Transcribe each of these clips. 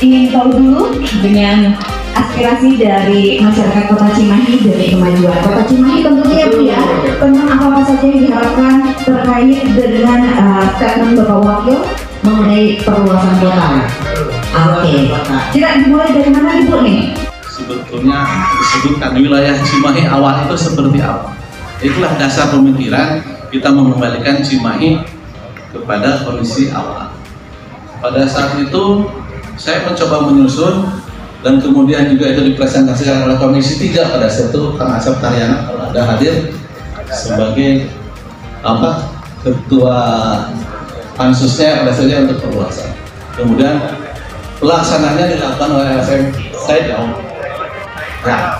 ingin tahu dulu dengan aspirasi dari masyarakat Kota Cimahi demi kemajuan Kota Cimahi tentunya Bu ya, tentang apa saja yang diharapkan terkait dengan statement Bapak Wakil mengenai perluasan kota. Oke, kita dimulai dari mana Ibu nih? Sebetulnya disebutkan wilayah Cimahi awal itu seperti apa? Itulah dasar pemikiran kita mengembalikan Cimahi kepada kondisi awal. Pada saat itu saya mencoba menyusun dan kemudian juga itu dipresentasikan oleh Komisi 3 pada saat itu Kang Asep Taryana ada hadir sebagai ketua pansusnya pada saat itu untuk perluasan. Kemudian pelaksananya dilakukan oleh LSM Said Om. Ya,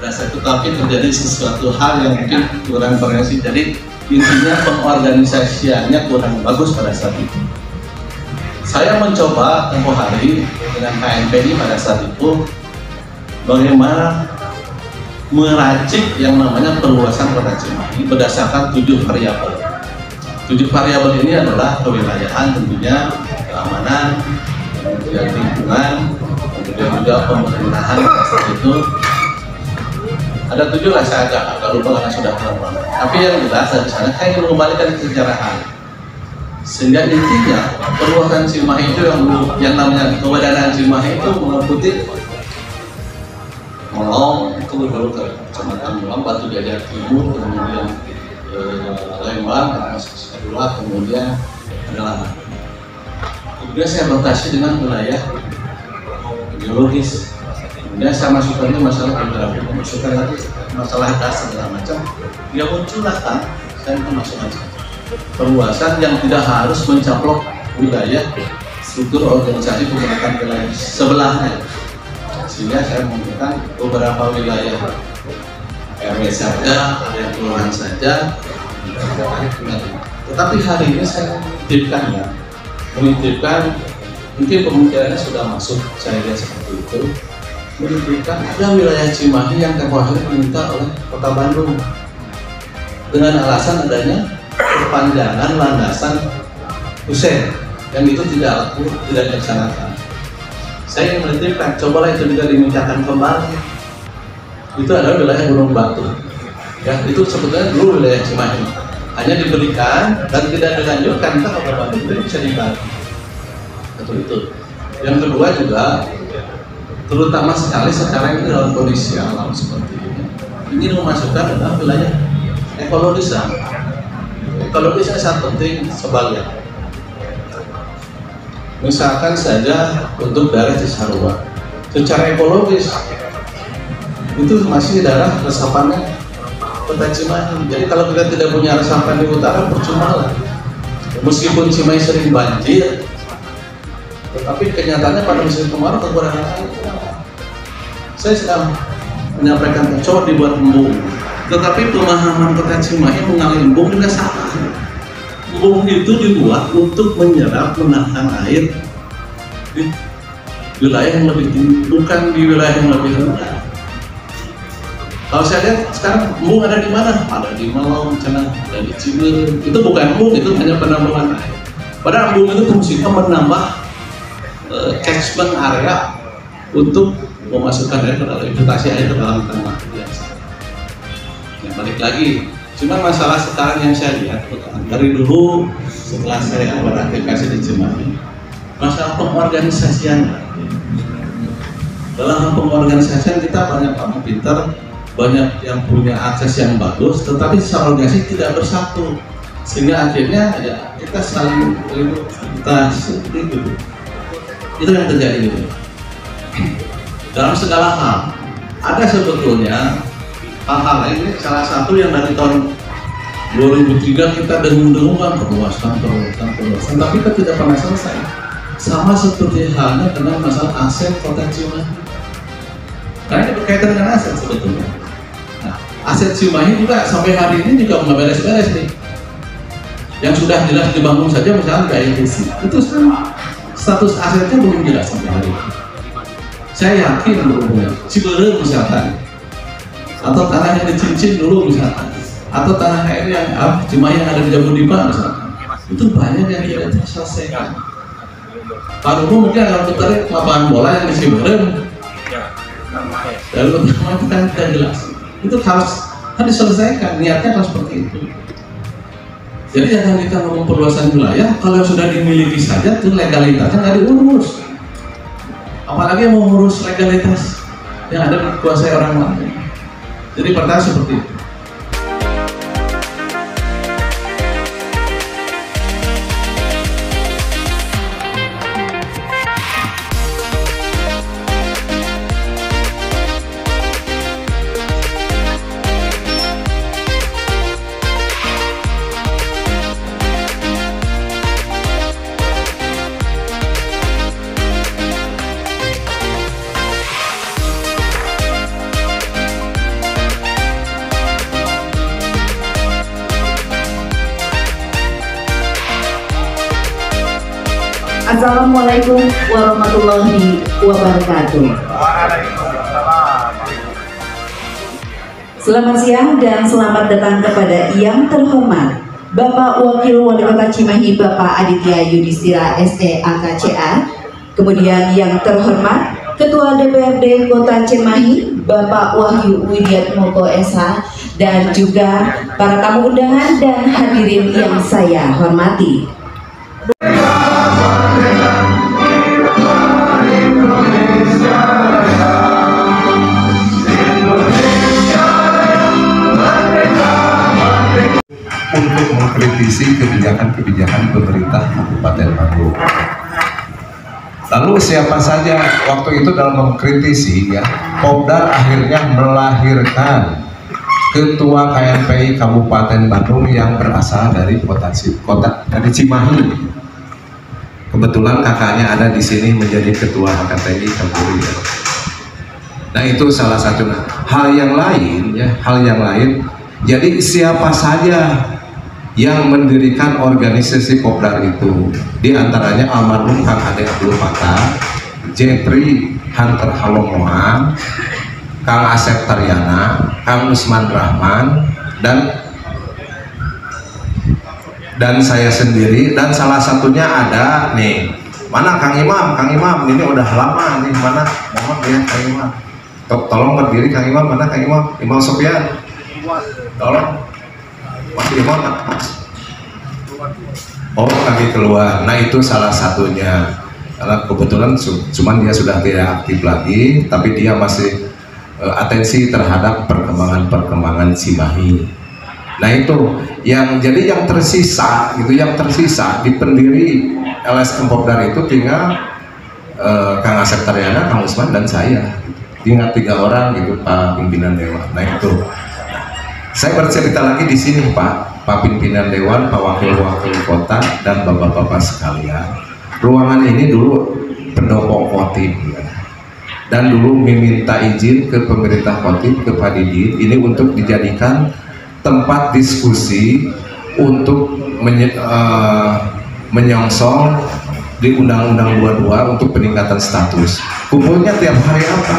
pada saat itu tapi terjadi sesuatu hal yang mungkin kurang koordinasi. Jadi intinya pengorganisasiannya kurang bagus pada saat itu. Saya mencoba tempoh hari dengan KNPI pada saat itu bagaimana meracik yang namanya perluasan Kota Cimahi berdasarkan 7 variabel. 7 variabel ini adalah kewilayahan tentunya, keamanan, kemudian lingkungan, kemudian juga pemerintahan pada saat itu. Ada 7 lah, saya agak lupa karena sudah lama. Tapi yang jelas dari sana saya ingin mengembalikan kesejarahan. Sehingga intinya perluasan Cimahi itu yang namanya kewadanan Cimahi itu meliputi Melong, itu baru ke Kecamatan Melong, Batu Jajar Timur, kemudian Lembang, kedua, kemudian adalah kemudian saya batasi dengan wilayah geologis. Kemudian saya masukkan itu masalah geografi, masukkan lagi masalah gas segala macam. Dia muncullah kan, saya masukkan perluasan yang tidak harus mencaplok wilayah struktur organisasi pemerintahan wilayah sebelahnya, sehingga saya menggunakan beberapa wilayah RW saja, area kelurahan saja. Tetapi hari ini saya menitipkan mungkin pemikirannya sudah masuk, saya lihat seperti itu, menitipkan ada wilayah Cimahi yang tempoh hari diminta oleh Kota Bandung dengan alasan adanya perpanjangan landasan Hussein yang itu tidak dilaksanakan. Saya ingin menitipkan, cobalah itu juga dimintakan kembali. Itu adalah wilayah Gunung Batu. Ya, itu sebetulnya dulu wilayah Cimahi. Hanya diberikan dan tidak dilanjutkan, kita Kota Bandung itu bisa dibagi. Itu. Yang kedua juga, terutama sekali sekarang ini dalam kondisi alam seperti ini, ingin memasukkan adalah wilayah ekologisnya. Ekologisnya sangat penting sebaliknya. Misalkan saja untuk daerah Cisarua, secara ekologis itu masih daerah resapannya Kota Cimahi. Jadi kalau kita tidak punya resapan di utara, percuma lah. Meskipun Cimahi sering banjir, tetapi kenyataannya pada musim kemarau kekurangan air. Saya sedang menyampaikan coba dibuat embung. Tetapi pemahaman Kota Cimahi mengalami embung juga salah. Embung itu dibuat untuk menyerap, menahan air di wilayah yang lebih tinggi, bukan di wilayah yang lebih rendah. Kalau saya lihat sekarang embung ada di mana? Ada di Melong, ada di Ciberem. Itu bukan embung, itu hanya penambangan air. Padahal embung itu fungsinya menambah catchment area untuk memasukkan air ke dalam vegetasi air ke dalam tanah. Balik lagi, cuma masalah sekarang yang saya lihat dari dulu setelah saya beraktivitas di Cimahi, masalah pengorganisasian. Dalam pengorganisasian kita banyak orang pintar, banyak yang punya akses yang bagus, tetapi secara organisasi tidak bersatu, sehingga akhirnya ya kita saling kita itu yang terjadi gitu. Dalam segala hal ada sebetulnya hal-hal lain. Salah satu yang dari tahun 2003 kita dengung-dengungan perluasan, tapi kita tidak pernah selesai. Sama seperti halnya dengan masalah aset Kota Cimahi. Karena ini berkaitan dengan aset sebetulnya. Nah, aset Cimahi juga sampai hari ini juga nggak beres-beres nih. Yang sudah jelas dibangun saja misalnya kayak itu status asetnya belum jelas sampai hari ini. Saya yakin berhubungan Ciberem misalkan, atau tanah yang dicincin dulu misalkan, atau tanah air yang Cimahi yang ada di Jabodipa misalkan, itu banyak yang tidak terselesaikan. Pak Rubu mungkin akan tertarik lapangan bola yang di Ciberem. Lalu kita jelas itu harus diselesaikan, niatnya harus seperti itu. Jadi jangan kita ngomong perluasan wilayah kalau sudah dimiliki saja tuh legalitasnya nggak diurus. Apalagi mau ngurus legalitas yang ada dikuasai orang lain. Jadi pertanyaan seperti itu. Assalamualaikum warahmatullahi wabarakatuh. Selamat siang dan selamat datang kepada yang terhormat Bapak Wakil Wali Kota Cimahi Bapak Aditya Yudhistira SE/AKCA, kemudian yang terhormat Ketua DPRD Kota Cimahi Bapak Wahyu Widiatmoko SH, dan juga para tamu undangan dan hadirin yang saya hormati. Untuk mengkritisi kebijakan-kebijakan pemerintah Kabupaten Bandung. Lalu siapa saja waktu itu dalam mengkritisi, ya, Popdar akhirnya melahirkan Ketua KMPI Kabupaten Bandung yang berasal dari dari Cimahi. Kebetulan kakaknya ada di sini menjadi Ketua HKTI Kampuri. Ya. Nah itu salah satu. Hal yang lain, jadi siapa saja yang mendirikan organisasi Popdar itu, diantaranya almarhum Kang Ade Abdul Fattah, Jeffrey Hunter Halomohan, Kang Asep Taryana, Kang Usman Rahman, dan saya sendiri, dan salah satunya ada nih, mana Kang Imam ini udah lama nih, mana mohon lihat Kang Imam, tolong berdiri Kang Imam, mana Kang Imam Sofyan, tolong. Masih Imam, oh kami keluar. Nah itu salah satunya, karena kebetulan cuman dia sudah tidak aktif lagi, tapi dia masih atensi terhadap perkembangan Cimahi. Nah itu yang tersisa di pendiri LSM Popdar itu tinggal Kang Asep Taryana, Kang Usman, dan saya, tinggal 3 orang gitu Pak Pimpinan Dewan. Nah itu saya bercerita lagi di sini Pak Pimpinan Dewan, Pak Wakil Kota, dan Bapak-bapak sekalian. Ruangan ini dulu pendopo Khotib, ya. Dan dulu meminta izin ke pemerintah Khotib, ke Pak Didin, ini untuk dijadikan tempat diskusi untuk menyongsong di Undang-Undang 22 untuk peningkatan status. Kumpulnya tiap hari apa?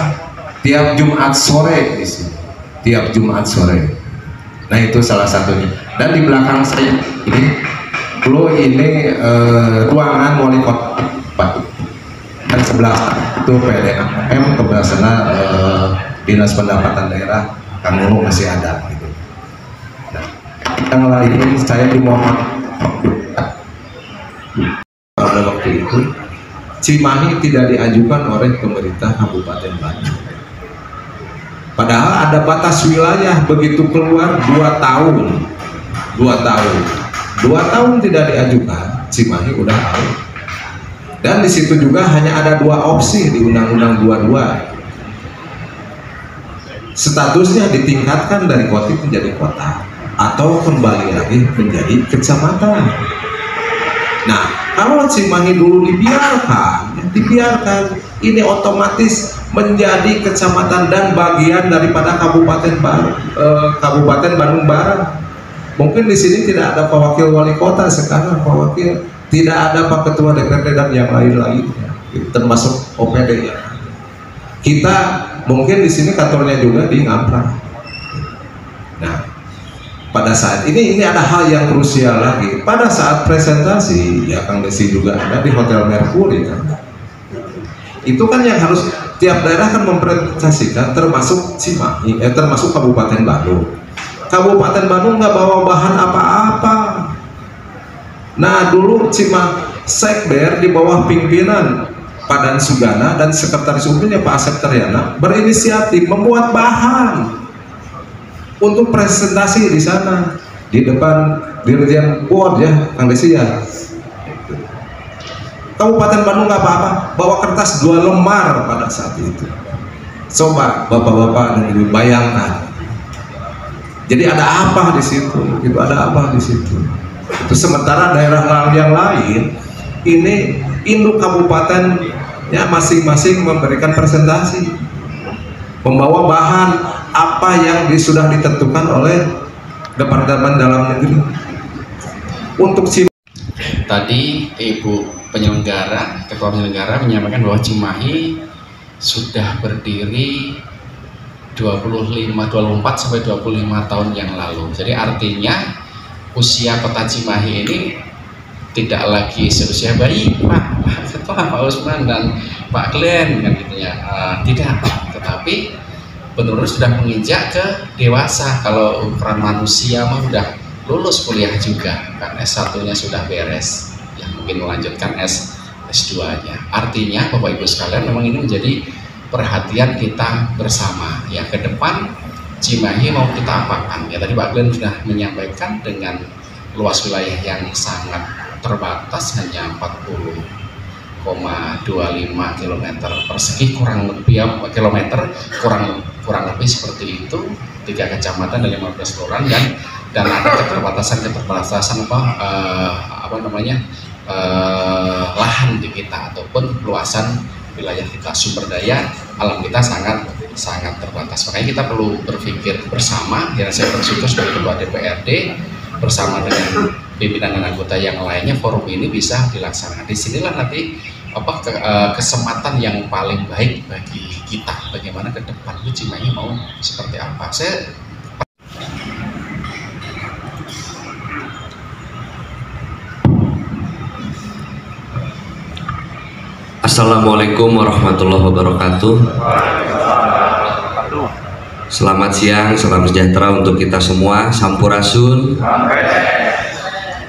Tiap Jumat sore di sini. Tiap Jumat sore. Nah itu salah satunya. Dan di belakang saya ini ruangan wali kota Pak. Dan sebelah itu PDAM, kebelah sana Dinas Pendapatan Daerah Kang Nunu masih ada gitu. Nah, yang lain saya di Muhammad pada waktu itu Cimahi tidak diajukan oleh pemerintah Kabupaten Bandung. Padahal ada batas wilayah, begitu keluar 2 tahun. 2 tahun tidak diajukan, Cimahi udah tahu. Dan di situ juga hanya ada 2 opsi di Undang-Undang 22. Statusnya ditingkatkan dari kota menjadi kota atau kembali lagi menjadi kecamatan. Nah, kalau Cimahi dulu dibiarkan, ini otomatis menjadi kecamatan dan bagian daripada Kabupaten Bandung Barat. Mungkin di sini tidak ada Pak Wakil Wali Kota sekarang, Pak Wakil, tidak ada Pak Ketua DPRD dan yang lain-lainnya, termasuk OPD ya. Kita mungkin di sini kantornya juga di Ngamprah. Nah, pada saat ini ada hal yang krusial lagi. Pada saat presentasi, ya Kang Desi juga ada di Hotel Mercury kan. Itu kan yang harus tiap daerah kan mempresentasikan, termasuk Cimahi, termasuk Kabupaten Bandung. Kabupaten Bandung nggak bawa bahan apa-apa. Nah dulu Cimahi Sekber di bawah pimpinan Pak Dan Sugana dan Sekretaris Umumnya Pak Asep Triana berinisiatif membuat bahan untuk presentasi di sana di depan Dirjen Board ya Kang Desi ya. Kabupaten Bandung nggak apa-apa, bawa kertas 2 lembar pada saat itu. Coba bapak-bapak dan ibu bayangkan. Jadi ada apa di situ? Itu ada apa di situ? Itu sementara daerah yang lain ini induk kabupaten ya masing-masing memberikan presentasi, membawa bahan apa yang sudah ditentukan oleh Departemen Dalam Negeri untuk Tadi Ibu penyelenggara, Ketua penyelenggara menyampaikan bahwa Cimahi sudah berdiri 24 sampai 25 tahun yang lalu. Jadi artinya usia Kota Cimahi ini tidak lagi seusia bayi Pak Ketua, Pak Usman dan Pak Glenn kan gitu ya. Tidak, tetapi benar-benar sudah menginjak ke dewasa. Kalau ukuran manusia mah udah lulus kuliah juga kan, S1-nya sudah beres, yang mungkin melanjutkan S2-nya. Artinya Bapak Ibu sekalian, memang ini menjadi perhatian kita bersama ya, ke depan Cimahi mau kita apakan ya. Tadi Pak Glenn sudah menyampaikan dengan luas wilayah yang sangat terbatas, hanya 40,25 km persegi kurang lebih kurang lebih seperti itu, 3 kecamatan dan 15 kelurahan, dan ada keterbatasan lahan di kita ataupun luasan wilayah kita, sumber daya alam kita sangat terbatas. Makanya kita perlu berpikir bersama. Ya, saya bersyukur sebagai Ketua DPRD bersama dengan pimpinan dan anggota yang lainnya, forum ini bisa dilaksanakan. Disinilah nanti kesempatan yang paling baik bagi kita, bagaimana ke depan Cimahi mau seperti apa. Assalamualaikum warahmatullahi wabarakatuh. Selamat siang, salam sejahtera untuk kita semua. Sampurasun.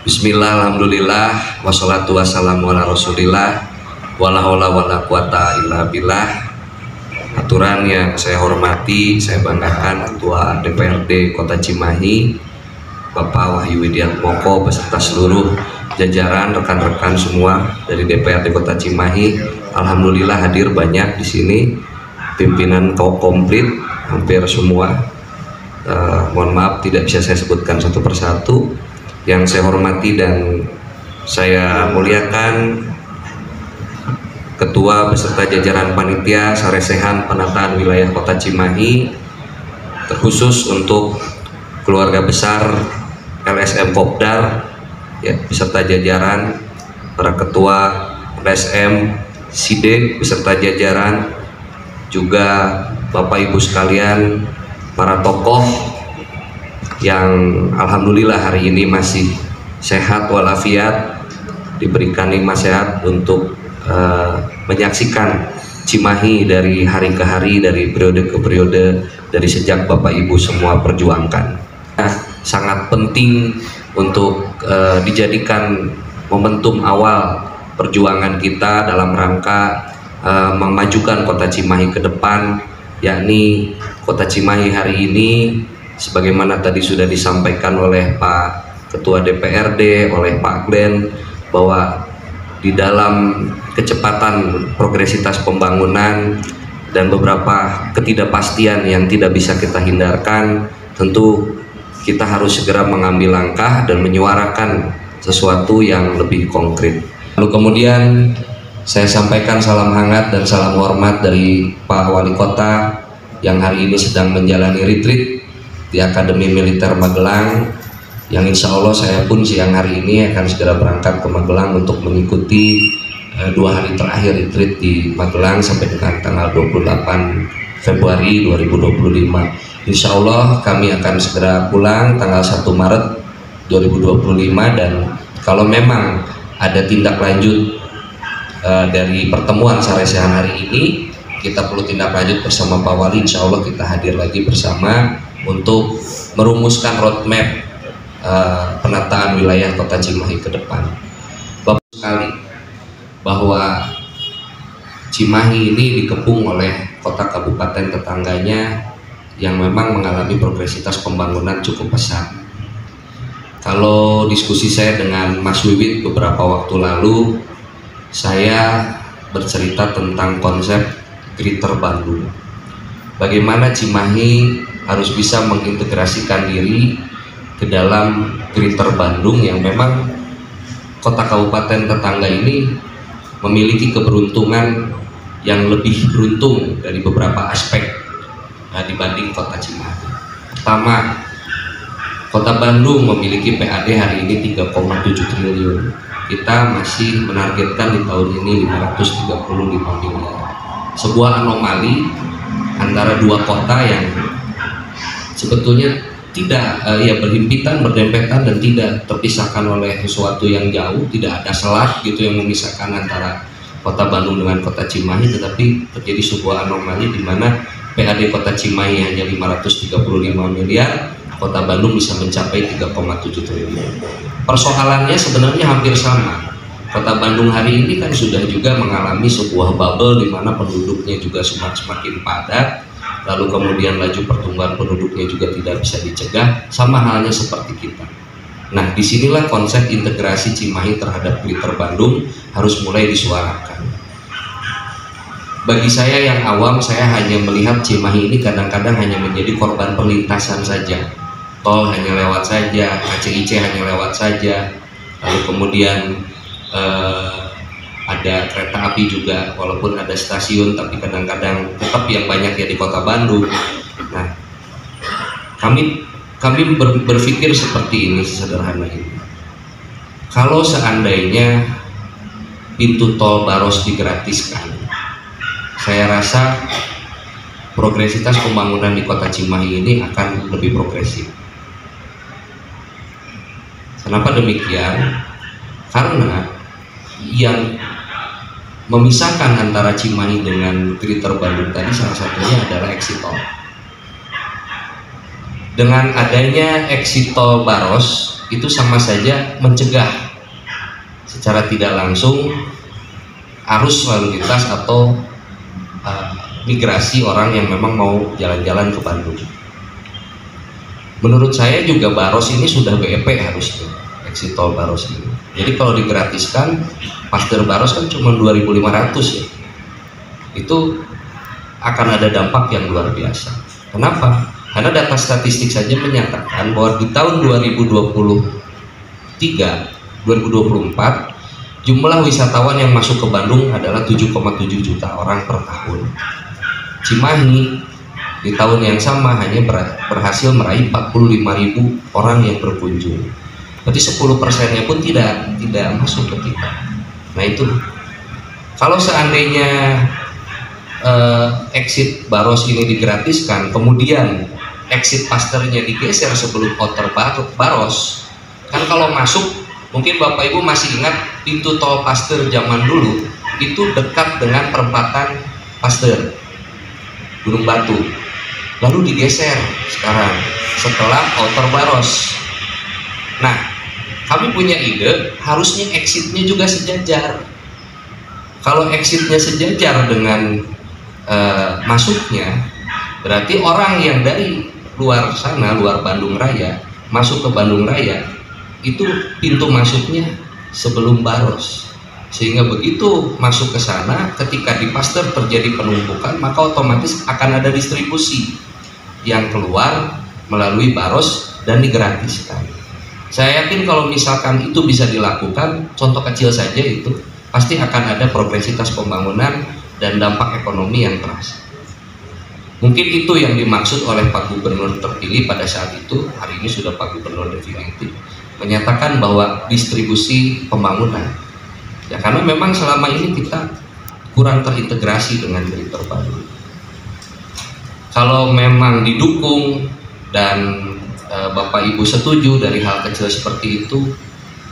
Bismillah, alhamdulillah, wassalatu wassalamu ala rasulillah, wala haula wala quwata illa billah. Aturan yang saya hormati, saya banggakan Ketua DPRD Kota Cimahi, Bapak Wahyu Widiatmoko beserta seluruh jajaran rekan-rekan semua dari DPRD Kota Cimahi. Alhamdulillah hadir banyak di sini, pimpinan komplit hampir semua. Mohon maaf tidak bisa saya sebutkan satu persatu. Yang saya hormati dan saya muliakan Ketua beserta jajaran panitia saresehan penataan wilayah Kota Cimahi, terkhusus untuk keluarga besar LSM Kopdar ya, beserta jajaran, para ketua LSM SIDE beserta jajaran, juga Bapak Ibu sekalian, para tokoh yang alhamdulillah hari ini masih sehat walafiat, diberikan nikmat sehat untuk menyaksikan Cimahi dari hari ke hari, dari periode ke periode, dari sejak Bapak Ibu semua perjuangkan. Sangat penting untuk dijadikan momentum awal perjuangan kita dalam rangka memajukan Kota Cimahi ke depan, yakni Kota Cimahi hari ini sebagaimana tadi sudah disampaikan oleh Pak Ketua DPRD, oleh Pak Glenn, bahwa di dalam kecepatan progresitas pembangunan dan beberapa ketidakpastian yang tidak bisa kita hindarkan, tentu kita harus segera mengambil langkah dan menyuarakan sesuatu yang lebih konkret. Lalu kemudian saya sampaikan salam hangat dan salam hormat dari Pak Wali Kota yang hari ini sedang menjalani retreat di Akademi Militer Magelang, yang insya Allah saya pun siang hari ini akan segera berangkat ke Magelang untuk mengikuti 2 hari terakhir retreat di Magelang sampai dengan tanggal 28 Februari 2025. Insya Allah kami akan segera pulang tanggal 1 Maret 2025, dan kalau memang ada tindak lanjut dari pertemuan Saresehan hari ini, kita perlu tindak lanjut bersama Pak Wali, insya Allah kita hadir lagi bersama untuk merumuskan roadmap penataan wilayah Kota Cimahi ke depan. Bapak sekali bahwa Cimahi ini dikepung oleh kota kabupaten tetangganya yang memang mengalami progresitas pembangunan cukup pesat. Kalau diskusi saya dengan Mas Wiwit beberapa waktu lalu, saya bercerita tentang konsep Greater Bandung. Bagaimana Cimahi harus bisa mengintegrasikan diri ke dalam Greater Bandung yang memang kota kabupaten tetangga ini memiliki keberuntungan yang lebih beruntung dari beberapa aspek dibanding kota Cimahi. Pertama, kota Bandung memiliki PAD hari ini 3,7 triliun. Kita masih menargetkan di tahun ini 535 miliar. Sebuah anomali antara dua kota yang sebetulnya tidak berhimpitan, berdempetan, dan tidak terpisahkan oleh sesuatu yang jauh, tidak ada selat gitu yang memisahkan antara kota Bandung dengan kota Cimahi, tetapi terjadi sebuah anomali di mana PAD kota Cimahi hanya 535 miliar, kota Bandung bisa mencapai 3,7 triliun. Persoalannya sebenarnya hampir sama. Kota Bandung hari ini kan sudah juga mengalami sebuah bubble di mana penduduknya juga semakin padat, lalu kemudian laju pertumbuhan penduduknya juga tidak bisa dicegah, sama halnya seperti kita. Nah, disinilah konsep integrasi Cimahi terhadap Greater Bandung harus mulai disuarakan. Bagi saya yang awam, saya hanya melihat Cimahi ini kadang-kadang hanya menjadi korban perlintasan saja. Tol hanya lewat saja, KCIC hanya lewat saja, lalu kemudian ada kereta api juga, walaupun ada stasiun, tapi kadang-kadang tetap yang banyak ya di kota Bandung. Nah, kami berpikir seperti ini, sederhana ini. Kalau seandainya pintu tol Baros digratiskan, saya rasa progresitas pembangunan di kota Cimahi ini akan lebih progresif. Kenapa demikian? Karena yang memisahkan antara Cimahi dengan Greater Bandung tadi salah satunya adalah exit tol. Dengan adanya exit tol Baros itu sama saja mencegah secara tidak langsung arus lalu lintas atau migrasi orang yang memang mau jalan-jalan ke Bandung. Menurut saya juga Baros ini sudah BEP harusnya, exit tol Baros ini. Jadi kalau digratiskan, Pasteur Baros kan cuma 2.500 ya. Itu akan ada dampak yang luar biasa. Kenapa? Karena data statistik saja menyatakan bahwa di tahun 2024 jumlah wisatawan yang masuk ke Bandung adalah 7,7 juta orang per tahun. Cimahi di tahun yang sama hanya berhasil meraih 45.000 orang yang berkunjung. Berarti 10%-nya pun tidak masuk ke kita. Nah itu, kalau seandainya exit Baros ini digratiskan, kemudian exit Pasteurnya digeser sebelum outer Baros, kan kalau masuk, mungkin Bapak Ibu masih ingat pintu tol Pasteur zaman dulu itu dekat dengan perempatan Pasteur Gunung Batu, lalu digeser sekarang setelah outer Baros. Nah, kami punya ide harusnya exitnya juga sejajar. Kalau exitnya sejajar dengan masuknya, berarti orang yang dari luar sana, luar Bandung Raya, masuk ke Bandung Raya, itu pintu masuknya sebelum Baros. Sehingga begitu masuk ke sana, ketika di Pasteur terjadi penumpukan, maka otomatis akan ada distribusi yang keluar melalui Baros dan digratiskan. Saya yakin kalau misalkan itu bisa dilakukan, contoh kecil saja itu, pasti akan ada progresitas pembangunan dan dampak ekonomi yang terasa. Mungkin itu yang dimaksud oleh Pak Gubernur terpilih pada saat itu, hari ini sudah Pak Gubernur definitif, menyatakan bahwa distribusi pembangunan. Ya karena memang selama ini kita kurang terintegrasi dengan Greater Bandung. Kalau memang didukung dan Bapak Ibu setuju dari hal kecil seperti itu,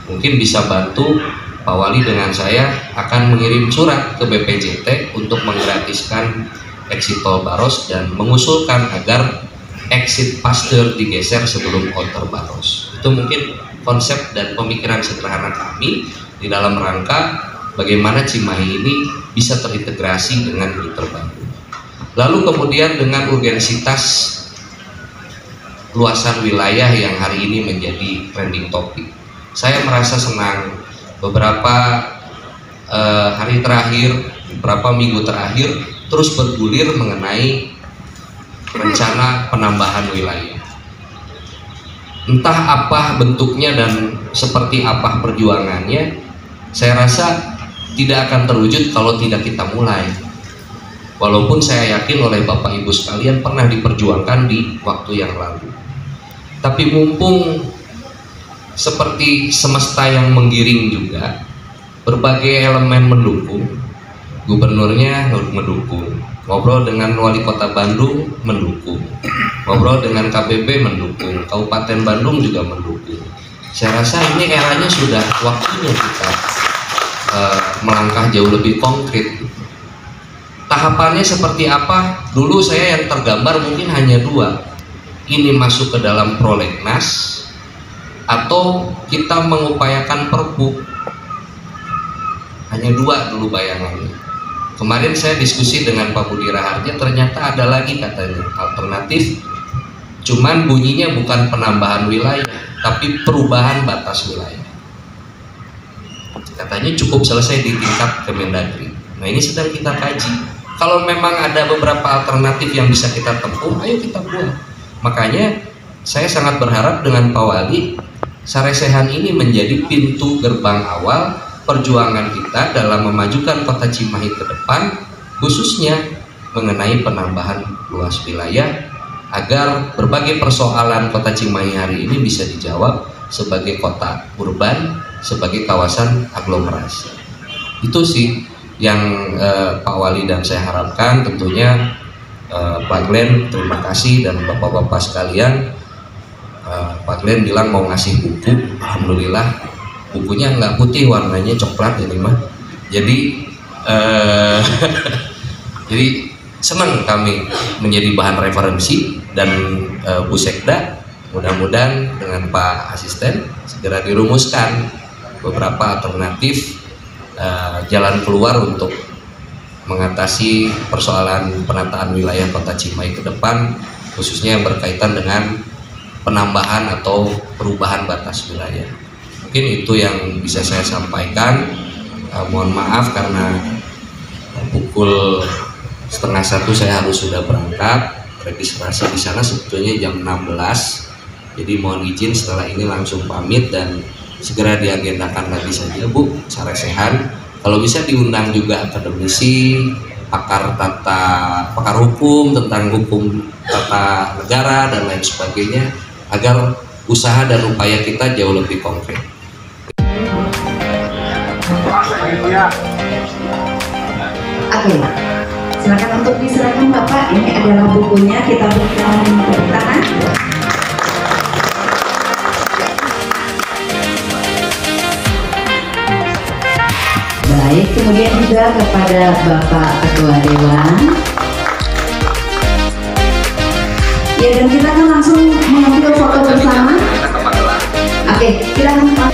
mungkin bisa bantu Pak Wali dengan saya akan mengirim surat ke BPJT untuk menggratiskan exit tol Baros dan mengusulkan agar exit Pasteur digeser sebelum outer Baros. Itu mungkin konsep dan pemikiran sederhana kami di dalam rangka bagaimana Cimahi ini bisa terintegrasi dengan Mitra Bandung. Lalu kemudian dengan urgensitas luasan wilayah yang hari ini menjadi trending topik, saya merasa senang beberapa hari terakhir, beberapa minggu terakhir terus bergulir mengenai rencana penambahan wilayah. Entah apa bentuknya dan seperti apa perjuangannya, saya rasa tidak akan terwujud kalau tidak kita mulai. Walaupun saya yakin oleh Bapak Ibu sekalian pernah diperjuangkan di waktu yang lalu. Tapi mumpung seperti semesta yang menggiring juga, berbagai elemen mendukung, gubernurnya mendukung, ngobrol dengan wali kota Bandung mendukung, ngobrol dengan KBB mendukung, Kabupaten Bandung juga mendukung. Saya rasa ini eranya sudah waktunya kita melangkah jauh lebih konkret. Tahapannya seperti apa? Dulu saya yang tergambar mungkin hanya dua. Ini masuk ke dalam prolegnas atau kita mengupayakan perpu. Hanya dua dulu bayangannya. Kemarin saya diskusi dengan Pak Budi Raharja, ternyata ada lagi katanya alternatif, cuman bunyinya bukan penambahan wilayah tapi perubahan batas wilayah. Katanya cukup selesai di tingkat Kemendagri. Nah, ini sedang kita kaji. Kalau memang ada beberapa alternatif yang bisa kita tempuh, ayo kita buat. Makanya saya sangat berharap dengan Pak Wali, Saresehan ini menjadi pintu gerbang awal perjuangan kita dalam memajukan kota Cimahi ke depan, khususnya mengenai penambahan luas wilayah, agar berbagai persoalan kota Cimahi hari ini bisa dijawab sebagai kota urban, sebagai kawasan aglomerasi. Itu sih yang Pak Wali dan saya harapkan. Tentunya Pak Glenn, terima kasih, dan bapak-bapak sekalian. Pak Glenn bilang mau ngasih buku, alhamdulillah bukunya nggak putih, warnanya coklat ini mah. Jadi jadi senang kami menjadi bahan referensi, dan Bu Sekda mudah-mudahan dengan Pak Asisten segera dirumuskan beberapa alternatif jalan keluar untuk mengatasi persoalan penataan wilayah kota Cimahi ke depan, khususnya yang berkaitan dengan penambahan atau perubahan batas wilayah. Mungkin itu yang bisa saya sampaikan. Mohon maaf karena pukul 12:30 saya harus sudah berangkat. Registrasi di sana sebetulnya jam 16. Jadi mohon izin setelah ini langsung pamit dan segera diagendakan lagi saja, Bu Saresehan. Kalau bisa diundang juga akademisi, pakar hukum tentang hukum tata negara dan lain sebagainya, agar usaha dan upaya kita jauh lebih konkret. Oke, silakan untuk diserahkan Bapak. Ini adalah bukunya, kita berikan tepuk tangan. Baik, kemudian juga kepada Bapak Ketua Dewan. Ya, dan kita akan langsung mengambil foto bersama. Oke, kita akan baik.